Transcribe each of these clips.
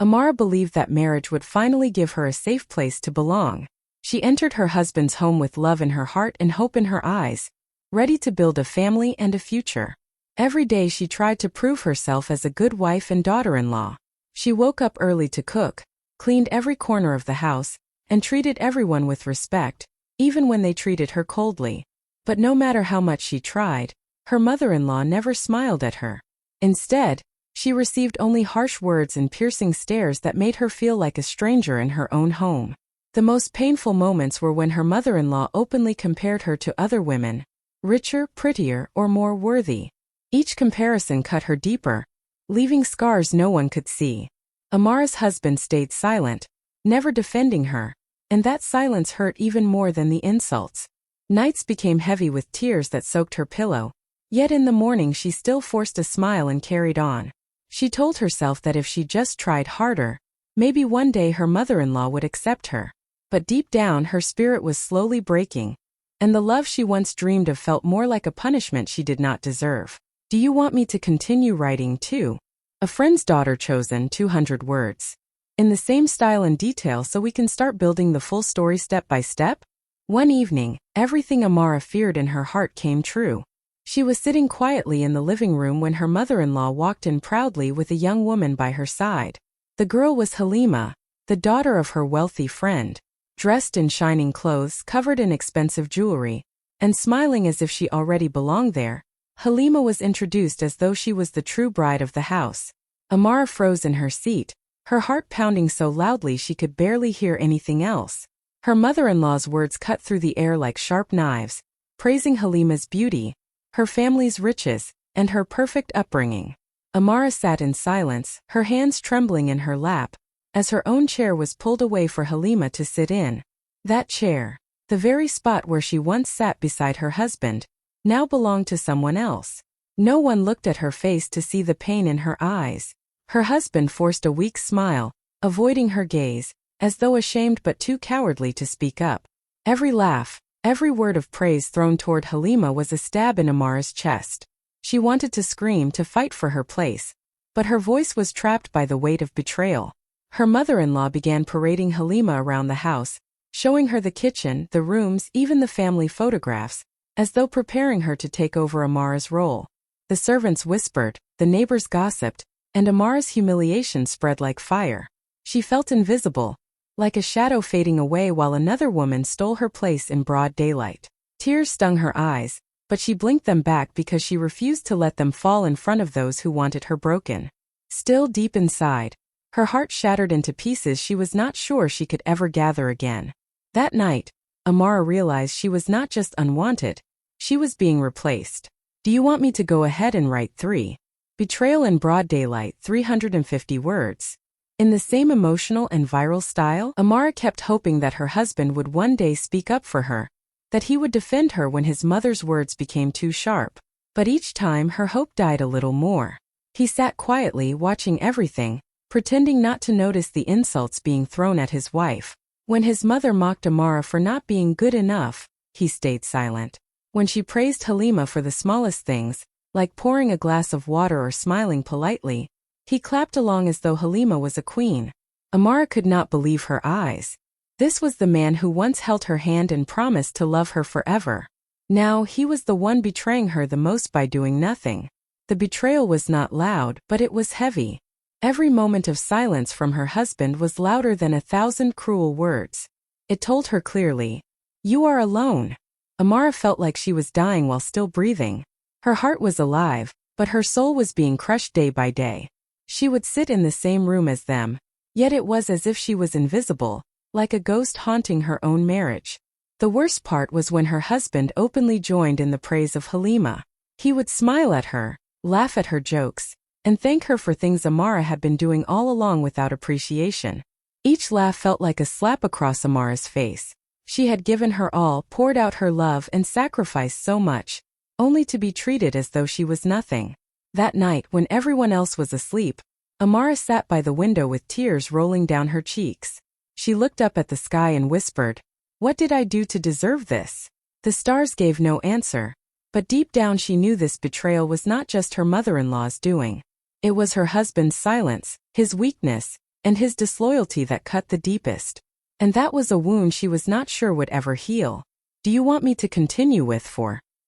Amara believed that marriage would finally give her a safe place to belong. She entered her husband's home with love in her heart and hope in her eyes, ready to build a family and a future. Every day she tried to prove herself as a good wife and daughter-in-law. She woke up early to cook, cleaned every corner of the house, and treated everyone with respect, even when they treated her coldly. But no matter how much she tried, her mother-in-law never smiled at her. Instead, she received only harsh words and piercing stares that made her feel like a stranger in her own home. The most painful moments were when her mother-in-law openly compared her to other women, richer, prettier, or more worthy. Each comparison cut her deeper, leaving scars no one could see. Amara's husband stayed silent, never defending her, and that silence hurt even more than the insults. Nights became heavy with tears that soaked her pillow, yet in the morning she still forced a smile and carried on. She told herself that if she just tried harder, maybe one day her mother-in-law would accept her. But deep down her spirit was slowly breaking, and the love she once dreamed of felt more like a punishment she did not deserve. Do you want me to continue writing too? A friend's daughter chosen 200 words. In the same style and detail so we can start building the full story step by step? One evening, everything Amara feared in her heart came true. She was sitting quietly in the living room when her mother-in-law walked in proudly with a young woman by her side. The girl was Halima, the daughter of her wealthy friend, dressed in shining clothes covered in expensive jewelry, and smiling as if she already belonged there. Halima was introduced as though she was the true bride of the house. Amara froze in her seat, her heart pounding so loudly she could barely hear anything else. Her mother-in-law's words cut through the air like sharp knives, praising Halima's beauty, her family's riches, and her perfect upbringing. Amara sat in silence, her hands trembling in her lap, as her own chair was pulled away for Halima to sit in. That chair, the very spot where she once sat beside her husband, now belonged to someone else. No one looked at her face to see the pain in her eyes. Her husband forced a weak smile, avoiding her gaze, as though ashamed but too cowardly to speak up. Every laugh, every word of praise thrown toward Halima was a stab in Amara's chest. She wanted to scream, to fight for her place, but her voice was trapped by the weight of betrayal. Her mother-in-law began parading Halima around the house, showing her the kitchen, the rooms, even the family photographs, as though preparing her to take over Amara's role. The servants whispered, the neighbors gossiped, and Amara's humiliation spread like fire. She felt invisible, like a shadow fading away while another woman stole her place in broad daylight. Tears stung her eyes, but she blinked them back because she refused to let them fall in front of those who wanted her broken. Still deep inside, her heart shattered into pieces she was not sure she could ever gather again. That night, Amara realized she was not just unwanted, she was being replaced. Do you want me to go ahead and write 3? Betrayal in broad daylight, 350 words. In the same emotional and viral style, Amara kept hoping that her husband would one day speak up for her, that he would defend her when his mother's words became too sharp. But each time her hope died a little more. He sat quietly watching everything, pretending not to notice the insults being thrown at his wife. When his mother mocked Amara for not being good enough, he stayed silent. When she praised Halima for the smallest things, like pouring a glass of water or smiling politely, he clapped along as though Halima was a queen. Amara could not believe her eyes. This was the man who once held her hand and promised to love her forever. Now he was the one betraying her the most by doing nothing. The betrayal was not loud, but it was heavy. Every moment of silence from her husband was louder than 1,000 cruel words. It told her clearly, "You are alone." Amara felt like she was dying while still breathing. Her heart was alive, but her soul was being crushed day by day. She would sit in the same room as them, yet it was as if she was invisible, like a ghost haunting her own marriage. The worst part was when her husband openly joined in the praise of Halima. He would smile at her, laugh at her jokes, and thank her for things Amara had been doing all along without appreciation. Each laugh felt like a slap across Amara's face. She had given her all, poured out her love and sacrificed so much, only to be treated as though she was nothing. That night, when everyone else was asleep, Amara sat by the window with tears rolling down her cheeks. She looked up at the sky and whispered, "What did I do to deserve this?" The stars gave no answer, but deep down she knew this betrayal was not just her mother-in-law's doing. It was her husband's silence, his weakness, and his disloyalty that cut the deepest. And that was a wound she was not sure would ever heal. Do you want me to continue with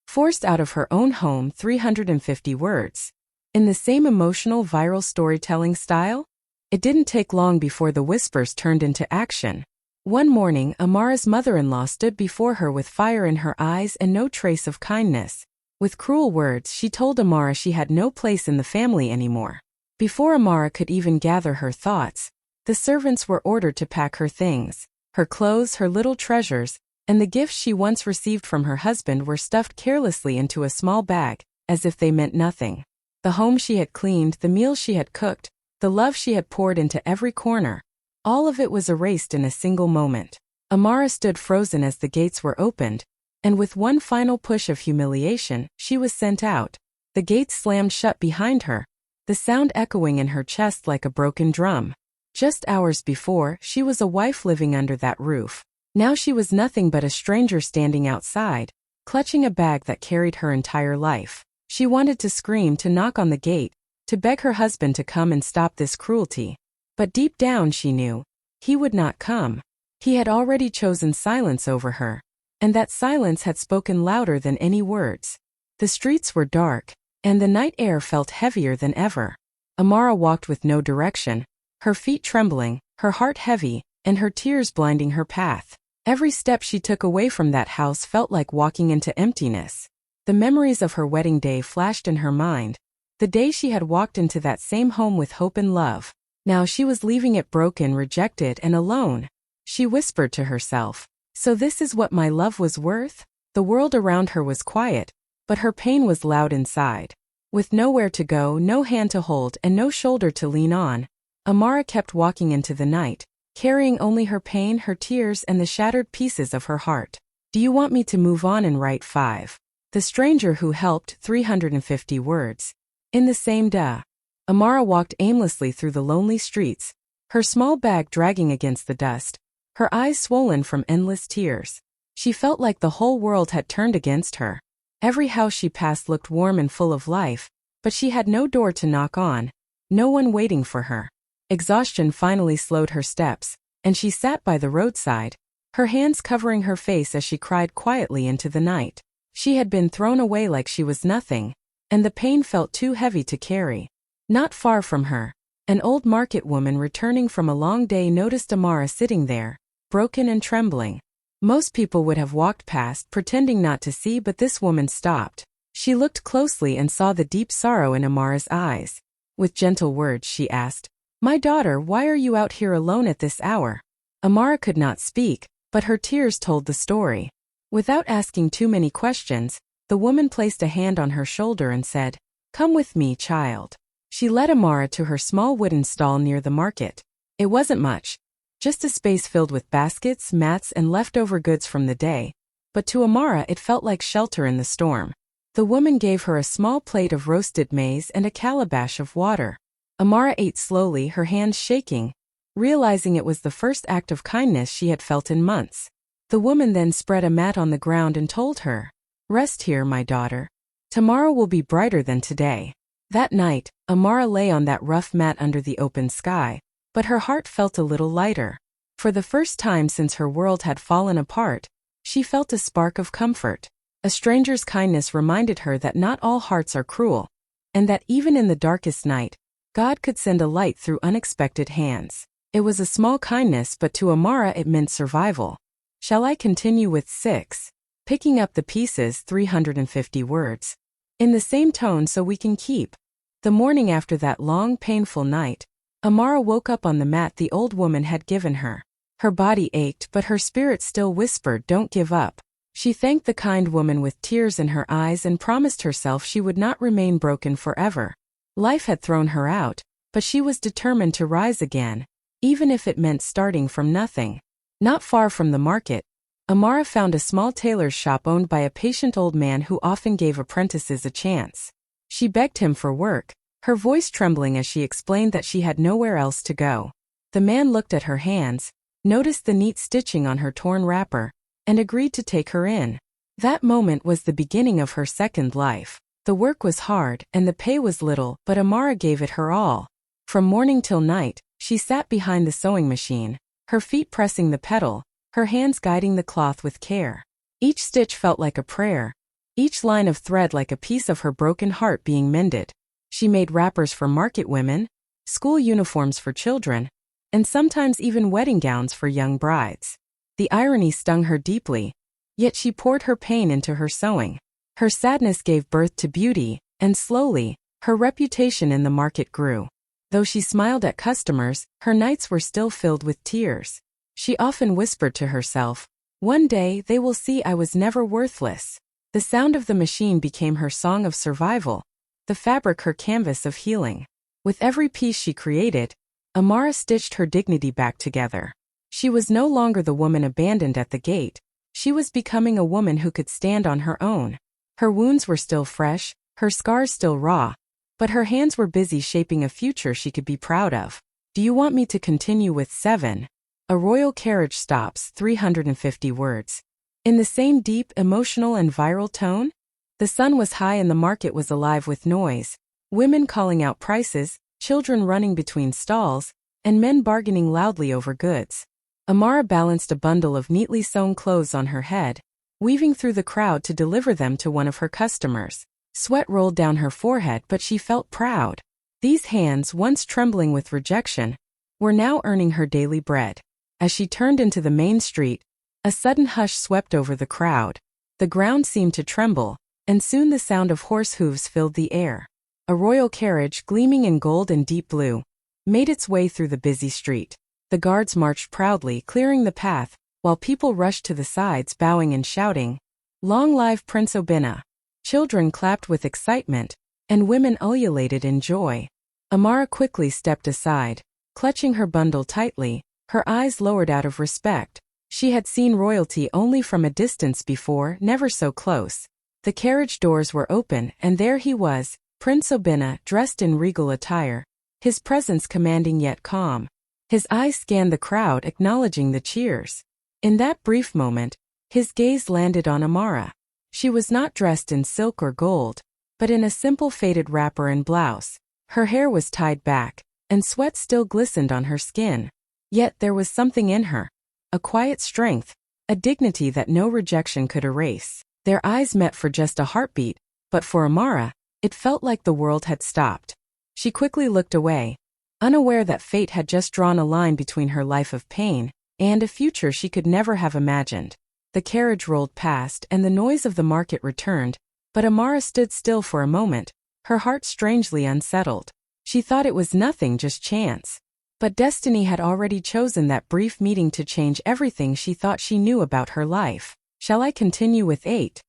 forced out of her own home 350 words? In the same emotional viral storytelling style? It didn't take long before the whispers turned into action. One morning, Amara's mother-in-law stood before her with fire in her eyes and no trace of kindness. With cruel words, she told Amara she had no place in the family anymore. Before Amara could even gather her thoughts, the servants were ordered to pack her things. Her clothes, her little treasures, and the gifts she once received from her husband were stuffed carelessly into a small bag, as if they meant nothing. The home she had cleaned, the meals she had cooked, the love she had poured into every corner, all of it was erased in a single moment. Amara stood frozen as the gates were opened, and with one final push of humiliation, she was sent out. The gates slammed shut behind her, the sound echoing in her chest like a broken drum. Just hours before, she was a wife living under that roof. Now she was nothing but a stranger standing outside, clutching a bag that carried her entire life. She wanted to scream, to knock on the gate, to beg her husband to come and stop this cruelty. But deep down she knew he would not come. He had already chosen silence over her, and that silence had spoken louder than any words. The streets were dark, and the night air felt heavier than ever. Amara walked with no direction, her feet trembling, her heart heavy, and her tears blinding her path. Every step she took away from that house felt like walking into emptiness. The memories of her wedding day flashed in her mind, the day she had walked into that same home with hope and love. Now she was leaving it broken, rejected, and alone. She whispered to herself, "So this is what my love was worth?" The world around her was quiet, but her pain was loud inside. With nowhere to go, no hand to hold, and no shoulder to lean on, Amara kept walking into the night, carrying only her pain, her tears, and the shattered pieces of her heart. Do you want me to move on and write 5? The stranger who helped 350 words. In the same day, Amara walked aimlessly through the lonely streets, her small bag dragging against the dust, her eyes swollen from endless tears. She felt like the whole world had turned against her. Every house she passed looked warm and full of life, but she had no door to knock on, no one waiting for her. Exhaustion finally slowed her steps, and she sat by the roadside, her hands covering her face as she cried quietly into the night. She had been thrown away like she was nothing, and the pain felt too heavy to carry. Not far from her, an old market woman returning from a long day noticed Amara sitting there, broken and trembling. Most people would have walked past, pretending not to see, but this woman stopped. She looked closely and saw the deep sorrow in Amara's eyes. With gentle words she asked, "My daughter, why are you out here alone at this hour?" Amara could not speak, but her tears told the story. Without asking too many questions, the woman placed a hand on her shoulder and said, "Come with me, child." She led Amara to her small wooden stall near the market. It wasn't much, just a space filled with baskets, mats, and leftover goods from the day, but to Amara it felt like shelter in the storm. The woman gave her a small plate of roasted maize and a calabash of water. Amara ate slowly, her hands shaking, realizing it was the first act of kindness she had felt in months. The woman then spread a mat on the ground and told her, "Rest here, my daughter. Tomorrow will be brighter than today." That night, Amara lay on that rough mat under the open sky, but her heart felt a little lighter. For the first time since her world had fallen apart, she felt a spark of comfort. A stranger's kindness reminded her that not all hearts are cruel, and that even in the darkest night, God could send a light through unexpected hands. It was a small kindness, but to Amara it meant survival. Shall I continue with 6? Picking up the pieces, 350 words. In the same tone so we can keep. The morning after that long, painful night, Amara woke up on the mat the old woman had given her. Her body ached, but her spirit still whispered, "Don't give up." She thanked the kind woman with tears in her eyes and promised herself she would not remain broken forever. Life had thrown her out, but she was determined to rise again, even if it meant starting from nothing. Not far from the market, Amara found a small tailor's shop owned by a patient old man who often gave apprentices a chance. She begged him for work, her voice trembling as she explained that she had nowhere else to go. The man looked at her hands, noticed the neat stitching on her torn wrapper, and agreed to take her in. That moment was the beginning of her second life. The work was hard, and the pay was little, but Amara gave it her all. From morning till night, She sat behind the sewing machine, her feet pressing the pedal, her hands guiding the cloth with care. Each stitch felt like a prayer, each line of thread like a piece of her broken heart being mended. She made wrappers for market women, school uniforms for children, and sometimes even wedding gowns for young brides. The irony stung her deeply, yet she poured her pain into her sewing. Her sadness gave birth to beauty, and slowly, her reputation in the market grew. Though she smiled at customers, her nights were still filled with tears. She often whispered to herself, "One day they will see I was never worthless." The sound of the machine became her song of survival, the fabric her canvas of healing. With every piece she created, Amara stitched her dignity back together. She was no longer the woman abandoned at the gate. She was becoming a woman who could stand on her own. Her wounds were still fresh, her scars still raw, but her hands were busy shaping a future she could be proud of. Do you want me to continue with 7? A royal carriage stops, 350 words. In the same deep, emotional and viral tone? The sun was high and the market was alive with noise. Women calling out prices, children running between stalls, and men bargaining loudly over goods. Amara balanced a bundle of neatly sewn clothes on her head, weaving through the crowd to deliver them to one of her customers. Sweat rolled down her forehead, but she felt proud. These hands, once trembling with rejection, were now earning her daily bread. As she turned into the main street, a sudden hush swept over the crowd. The ground seemed to tremble, and soon the sound of horse hooves filled the air. A royal carriage, gleaming in gold and deep blue, made its way through the busy street. The guards marched proudly, clearing the path, while people rushed to the sides, bowing and shouting, "Long live Prince Obinna!" Children clapped with excitement, and women ululated in joy. Amara quickly stepped aside, clutching her bundle tightly, her eyes lowered out of respect. She had seen royalty only from a distance before, never so close. The carriage doors were open, and there he was, Prince Obinna, dressed in regal attire, his presence commanding yet calm. His eyes scanned the crowd, acknowledging the cheers. In that brief moment, his gaze landed on Amara. She was not dressed in silk or gold, but in a simple faded wrapper and blouse. Her hair was tied back, and sweat still glistened on her skin. Yet there was something in her, a quiet strength, a dignity that no rejection could erase. Their eyes met for just a heartbeat, but for Amara, it felt like the world had stopped. She quickly looked away, unaware that fate had just drawn a line between her life of pain and a future she could never have imagined. The carriage rolled past and the noise of the market returned, but Amara stood still for a moment, her heart strangely unsettled. She thought it was nothing, just chance. But destiny had already chosen that brief meeting to change everything she thought she knew about her life. Shall I continue with 8?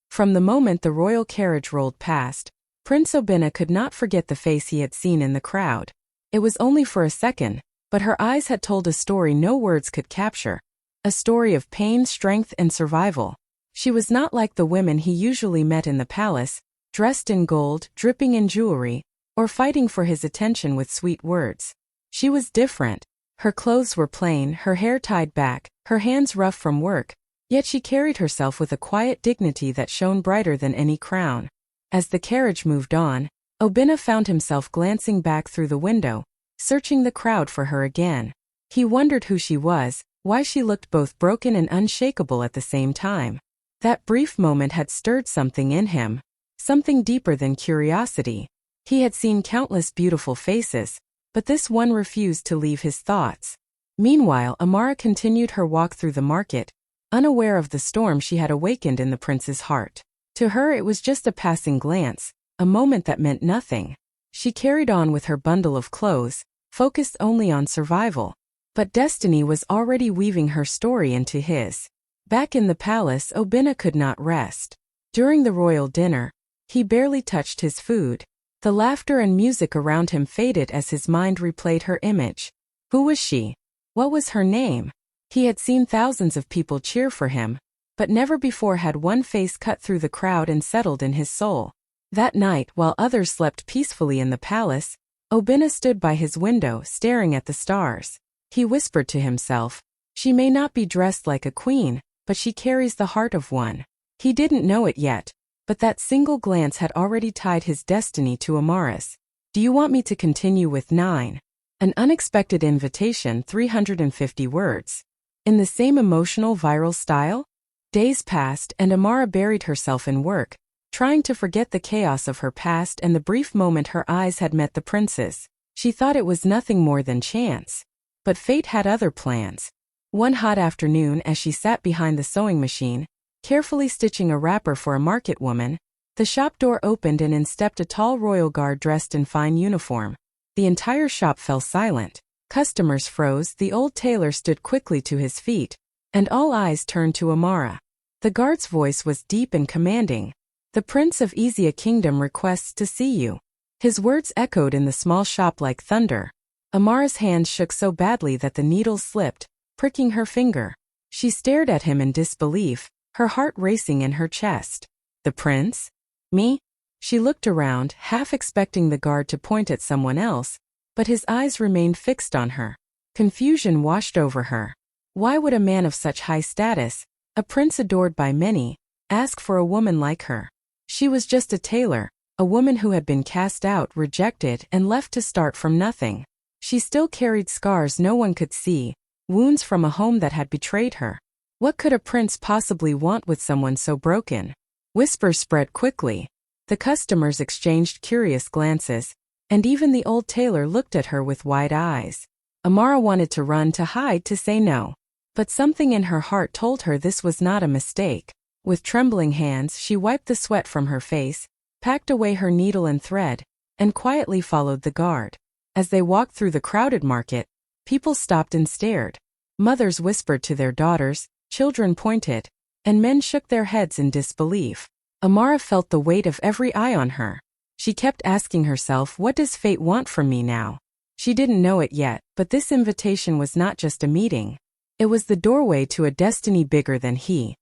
From the moment the royal carriage rolled past, Prince Obinna could not forget the face he had seen in the crowd. It was only for a second, but her eyes had told a story no words could capture. A story of pain, strength, and survival. She was not like the women he usually met in the palace, dressed in gold, dripping in jewelry, or fighting for his attention with sweet words. She was different. Her clothes were plain, her hair tied back, her hands rough from work, yet she carried herself with a quiet dignity that shone brighter than any crown. As the carriage moved on, Obinna found himself glancing back through the window, searching the crowd for her again. He wondered who she was, why she looked both broken and unshakable at the same time. That brief moment had stirred something in him, something deeper than curiosity. He had seen countless beautiful faces, but this one refused to leave his thoughts. Meanwhile, Amara continued her walk through the market, unaware of the storm she had awakened in the prince's heart. To her it was just a passing glance, a moment that meant nothing. She carried on with her bundle of clothes, focused only on survival. But destiny was already weaving her story into his. Back in the palace, Obinna could not rest. During the royal dinner, he barely touched his food. The laughter and music around him faded as his mind replayed her image. Who was she? What was her name? He had seen thousands of people cheer for him, but never before had one face cut through the crowd and settled in his soul. That night, while others slept peacefully in the palace, Obinna stood by his window, staring at the stars. He whispered to himself, "She may not be dressed like a queen, but she carries the heart of one." He didn't know it yet, but that single glance had already tied his destiny to Amara's. "Do you want me to continue with 9? An unexpected invitation, 350 words. In the same emotional viral style? Days passed and Amara buried herself in work, trying to forget the chaos of her past and the brief moment her eyes had met the prince's. She thought it was nothing more than chance. But fate had other plans. One hot afternoon, as she sat behind the sewing machine, carefully stitching a wrapper for a market woman, the shop door opened and in stepped a tall royal guard dressed in fine uniform. The entire shop fell silent. Customers froze, the old tailor stood quickly to his feet, and all eyes turned to Amara. The guard's voice was deep and commanding. "The Prince of Easia Kingdom requests to see you." His words echoed in the small shop like thunder. Amara's hands shook so badly that the needle slipped, pricking her finger. She stared at him in disbelief, her heart racing in her chest. "The prince? Me?" She looked around, half expecting the guard to point at someone else, but his eyes remained fixed on her. Confusion washed over her. Why would a man of such high status, a prince adored by many, ask for a woman like her? She was just a tailor, a woman who had been cast out, rejected, and left to start from nothing. She still carried scars no one could see, wounds from a home that had betrayed her. What could a prince possibly want with someone so broken? Whispers spread quickly. The customers exchanged curious glances, and even the old tailor looked at her with wide eyes. Amara wanted to run, to hide, to say no. But something in her heart told her this was not a mistake. With trembling hands, she wiped the sweat from her face, packed away her needle and thread, and quietly followed the guard. As they walked through the crowded market, people stopped and stared. Mothers whispered to their daughters, children pointed, and men shook their heads in disbelief. Amara felt the weight of every eye on her. She kept asking herself, what does fate want from me now? She didn't know it yet, but this invitation was not just a meeting. It was the doorway to a destiny bigger than he.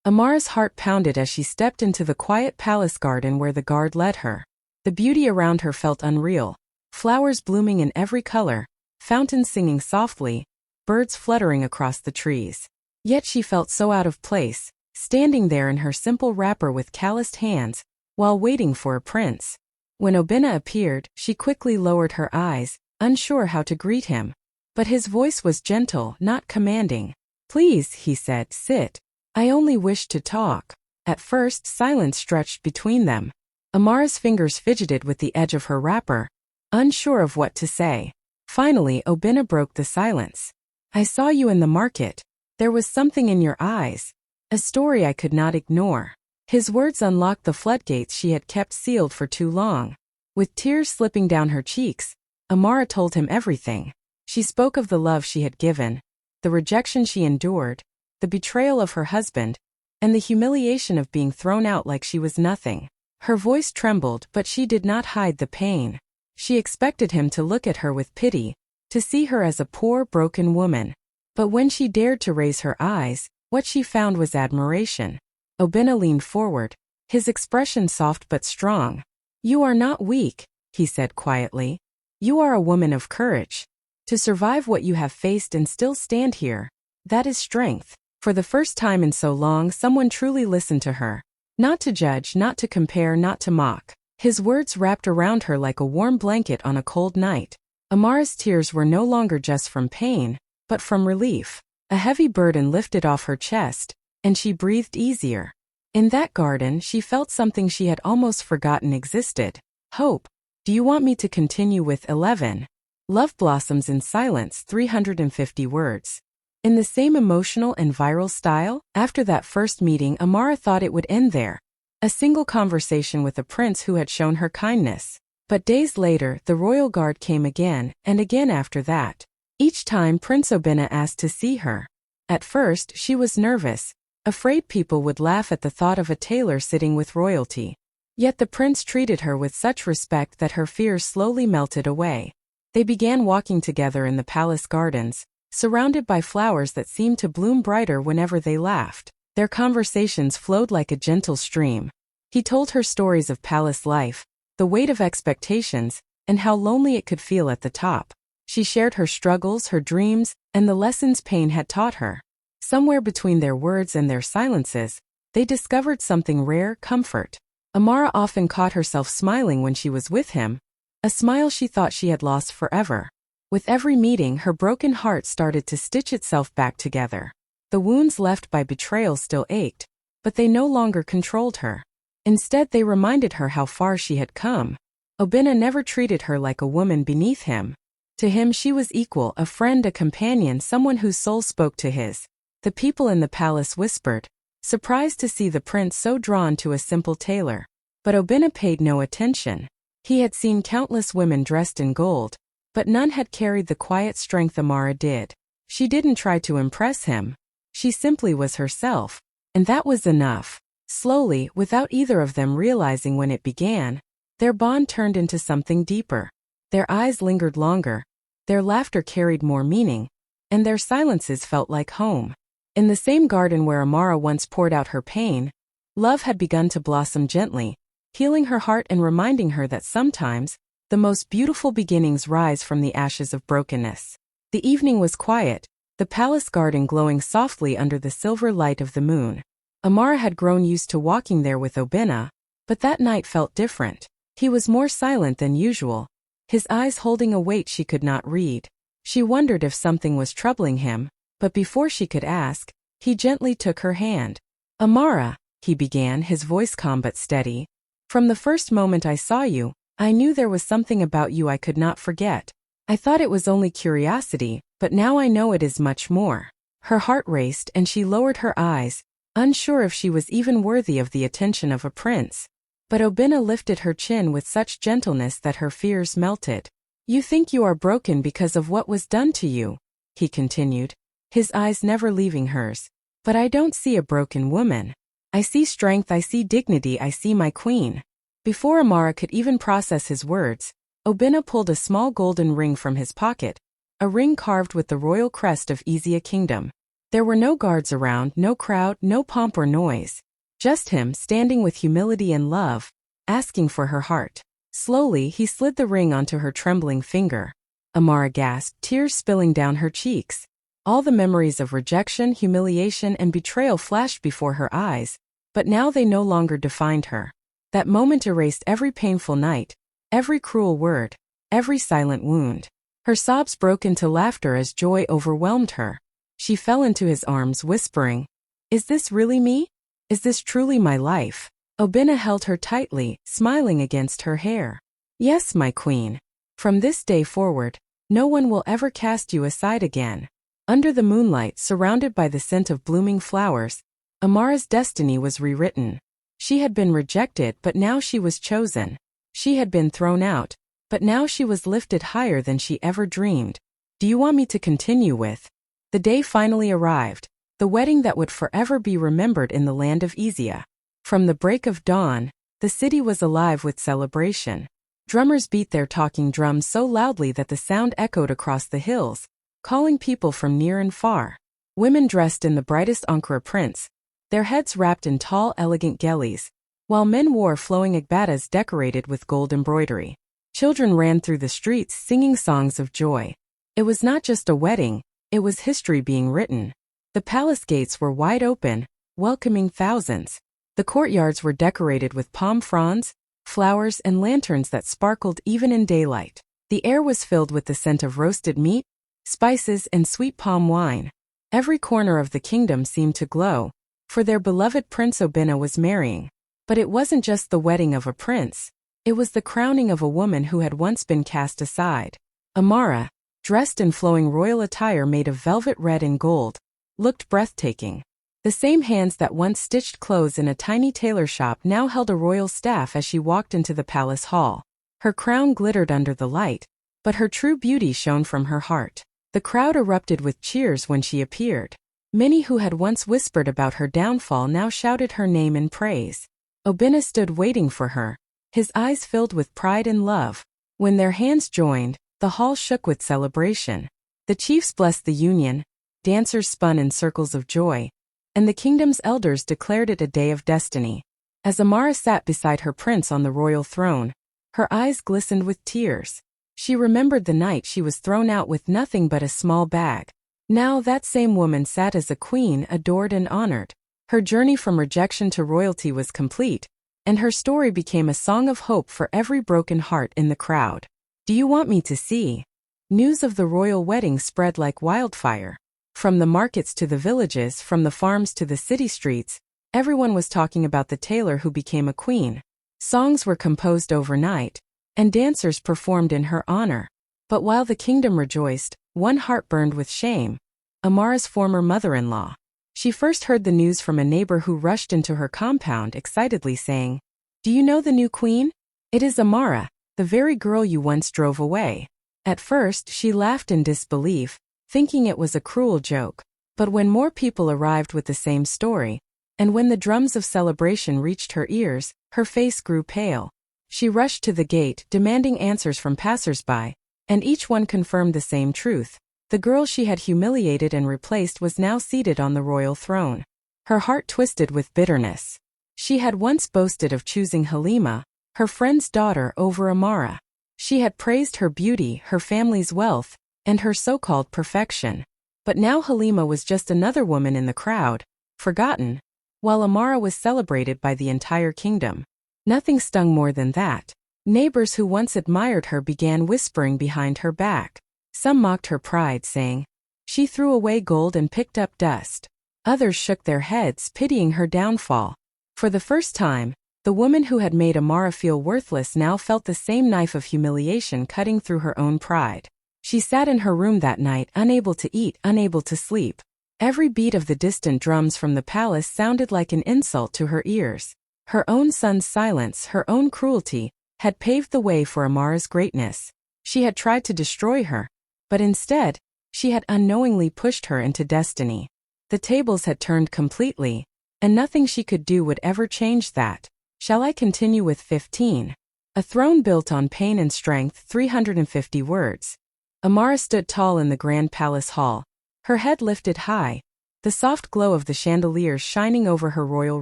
Amara's heart pounded as she stepped into the quiet palace garden where the guard led her. The beauty around her felt unreal. Flowers blooming in every color, fountains singing softly, birds fluttering across the trees. Yet she felt so out of place, standing there in her simple wrapper with calloused hands, while waiting for a prince. When Obinna appeared, she quickly lowered her eyes, unsure how to greet him. But his voice was gentle, not commanding. "Please," he said, "sit. I only wish to talk." At first, silence stretched between them. Amara's fingers fidgeted with the edge of her wrapper, unsure of what to say. Finally, Obinna broke the silence. "I saw you in the market. There was something in your eyes. A story I could not ignore." His words unlocked the floodgates she had kept sealed for too long. With tears slipping down her cheeks, Amara told him everything. She spoke of the love she had given, the rejection she endured, the betrayal of her husband, and the humiliation of being thrown out like she was nothing. Her voice trembled, but she did not hide the pain. She expected him to look at her with pity, to see her as a poor, broken woman. But when she dared to raise her eyes, what she found was admiration. Obinna leaned forward, his expression soft but strong. "You are not weak," he said quietly. "You are a woman of courage. To survive what you have faced and still stand here, that is strength." For the first time in so long, someone truly listened to her. Not to judge, not to compare, not to mock. His words wrapped around her like a warm blanket on a cold night. Amara's tears were no longer just from pain, but from relief. A heavy burden lifted off her chest, and she breathed easier. In that garden, she felt something she had almost forgotten existed. Hope. "Do you want me to continue with 11? Love blossoms in silence, 350 words. In the same emotional and viral style, after that first meeting, Amara thought it would end there. A single conversation with a prince who had shown her kindness. But days later, the royal guard came again, and again after that. Each time, Prince Obinna asked to see her. At first, she was nervous, afraid people would laugh at the thought of a tailor sitting with royalty. Yet the prince treated her with such respect that her fears slowly melted away. They began walking together in the palace gardens, surrounded by flowers that seemed to bloom brighter whenever they laughed. Their conversations flowed like a gentle stream. He told her stories of palace life, the weight of expectations, and how lonely it could feel at the top. She shared her struggles, her dreams, and the lessons pain had taught her. Somewhere between their words and their silences, they discovered something rare: comfort. Amara often caught herself smiling when she was with him, a smile she thought she had lost forever. With every meeting, her broken heart started to stitch itself back together. The wounds left by betrayal still ached, but they no longer controlled her. Instead, they reminded her how far she had come. Obinna never treated her like a woman beneath him. To him she was equal, a friend, a companion, someone whose soul spoke to his. The people in the palace whispered, surprised to see the prince so drawn to a simple tailor. But Obinna paid no attention. He had seen countless women dressed in gold, but none had carried the quiet strength Amara did. She didn't try to impress him. She simply was herself, and that was enough. Slowly, without either of them realizing when it began, their bond turned into something deeper. Their eyes lingered longer, their laughter carried more meaning, and their silences felt like home. In the same garden where Amara once poured out her pain, love had begun to blossom gently, healing her heart and reminding her that sometimes, the most beautiful beginnings rise from the ashes of brokenness. The evening was quiet, the palace garden glowing softly under the silver light of the moon. Amara had grown used to walking there with Obinna, but that night felt different. He was more silent than usual, his eyes holding a weight she could not read. She wondered if something was troubling him, but before she could ask, he gently took her hand. "Amara," he began, his voice calm but steady, "from the first moment I saw you, I knew there was something about you I could not forget. I thought it was only curiosity, but now I know it is much more." Her heart raced and she lowered her eyes, unsure if she was even worthy of the attention of a prince. But Obinna lifted her chin with such gentleness that her fears melted. "You think you are broken because of what was done to you," he continued, his eyes never leaving hers. "But I don't see a broken woman. I see strength, I see dignity, I see my queen." Before Amara could even process his words, Obinna pulled a small golden ring from his pocket, a ring carved with the royal crest of Izia Kingdom. There were no guards around, no crowd, no pomp or noise. Just him, standing with humility and love, asking for her heart. Slowly, he slid the ring onto her trembling finger. Amara gasped, tears spilling down her cheeks. All the memories of rejection, humiliation, and betrayal flashed before her eyes, but now they no longer defined her. That moment erased every painful night, every cruel word, every silent wound. Her sobs broke into laughter as joy overwhelmed her. She fell into his arms, whispering, "Is this really me? Is this truly my life?" Obinna held her tightly, smiling against her hair. "Yes, my queen. From this day forward, no one will ever cast you aside again." Under the moonlight, surrounded by the scent of blooming flowers, Amara's destiny was rewritten. She had been rejected, but now she was chosen. She had been thrown out, but now she was lifted higher than she ever dreamed. "Do you want me to continue with?" The day finally arrived, the wedding that would forever be remembered in the land of Izia. From the break of dawn, the city was alive with celebration. Drummers beat their talking drums so loudly that the sound echoed across the hills, calling people from near and far. Women dressed in the brightest Ankara prints, their heads wrapped in tall, elegant gelis, while men wore flowing agbatas decorated with gold embroidery. Children ran through the streets singing songs of joy. It was not just a wedding, it was history being written. The palace gates were wide open, welcoming thousands. The courtyards were decorated with palm fronds, flowers, and lanterns that sparkled even in daylight. The air was filled with the scent of roasted meat, spices, and sweet palm wine. Every corner of the kingdom seemed to glow, for their beloved Prince Obinna was marrying. But it wasn't just the wedding of a prince. It was the crowning of a woman who had once been cast aside. Amara, dressed in flowing royal attire made of velvet red and gold, looked breathtaking. The same hands that once stitched clothes in a tiny tailor shop now held a royal staff as she walked into the palace hall. Her crown glittered under the light, but her true beauty shone from her heart. The crowd erupted with cheers when she appeared. Many who had once whispered about her downfall now shouted her name in praise. Obinna stood waiting for her, his eyes filled with pride and love. When their hands joined, the hall shook with celebration. The chiefs blessed the union, dancers spun in circles of joy, and the kingdom's elders declared it a day of destiny. As Amara sat beside her prince on the royal throne, her eyes glistened with tears. She remembered the night she was thrown out with nothing but a small bag. Now that same woman sat as a queen, adored and honored. Her journey from rejection to royalty was complete, and her story became a song of hope for every broken heart in the crowd. "Do you want me to see?" News of the royal wedding spread like wildfire. From the markets to the villages, from the farms to the city streets, everyone was talking about the tailor who became a queen. Songs were composed overnight, and dancers performed in her honor. But while the kingdom rejoiced, one heart burned with shame. Amara's former mother-in-law. She first heard the news from a neighbor who rushed into her compound excitedly saying, "Do you know the new queen? It is Amara, the very girl you once drove away." At first, she laughed in disbelief, thinking it was a cruel joke. But when more people arrived with the same story, and when the drums of celebration reached her ears, her face grew pale. She rushed to the gate, demanding answers from passers-by, and each one confirmed the same truth. The girl she had humiliated and replaced was now seated on the royal throne. Her heart twisted with bitterness. She had once boasted of choosing Halima, her friend's daughter, over Amara. She had praised her beauty, her family's wealth, and her so-called perfection. But now Halima was just another woman in the crowd, forgotten, while Amara was celebrated by the entire kingdom. Nothing stung more than that. Neighbors who once admired her began whispering behind her back. Some mocked her pride, saying, "She threw away gold and picked up dust." Others shook their heads, pitying her downfall. For the first time, the woman who had made Amara feel worthless now felt the same knife of humiliation cutting through her own pride. She sat in her room that night, unable to eat, unable to sleep. Every beat of the distant drums from the palace sounded like an insult to her ears. Her own son's silence, her own cruelty, had paved the way for Amara's greatness. She had tried to destroy her, but instead, she had unknowingly pushed her into destiny. The tables had turned completely, and nothing she could do would ever change that. Shall I continue with 15? A throne built on pain and strength, 350 words. Amara stood tall in the grand palace hall, her head lifted high, the soft glow of the chandeliers shining over her royal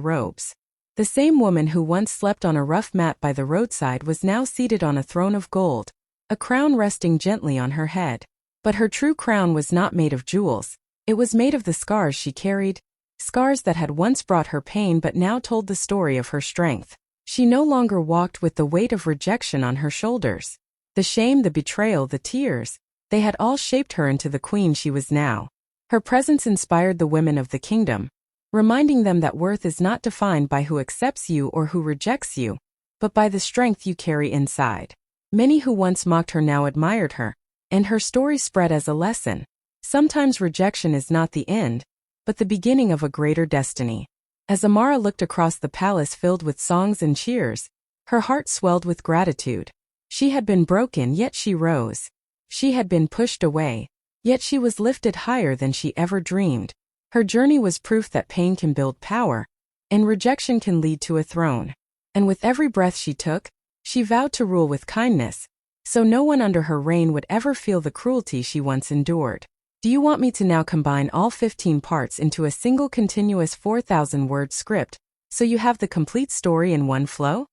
robes. The same woman who once slept on a rough mat by the roadside was now seated on a throne of gold, a crown resting gently on her head. But her true crown was not made of jewels. It was made of the scars she carried, scars that had once brought her pain but now told the story of her strength. She no longer walked with the weight of rejection on her shoulders. The shame, the betrayal, the tears, they had all shaped her into the queen she was now. Her presence inspired the women of the kingdom, reminding them that worth is not defined by who accepts you or who rejects you, but by the strength you carry inside. Many who once mocked her now admired her, and her story spread as a lesson. Sometimes rejection is not the end, but the beginning of a greater destiny. As Amara looked across the palace filled with songs and cheers, her heart swelled with gratitude. She had been broken, yet she rose. She had been pushed away, yet she was lifted higher than she ever dreamed. Her journey was proof that pain can build power, and rejection can lead to a throne. And with every breath she took, she vowed to rule with kindness, so no one under her reign would ever feel the cruelty she once endured. Do you want me to now combine all 15 parts into a single continuous 4,000-word script, so you have the complete story in one flow?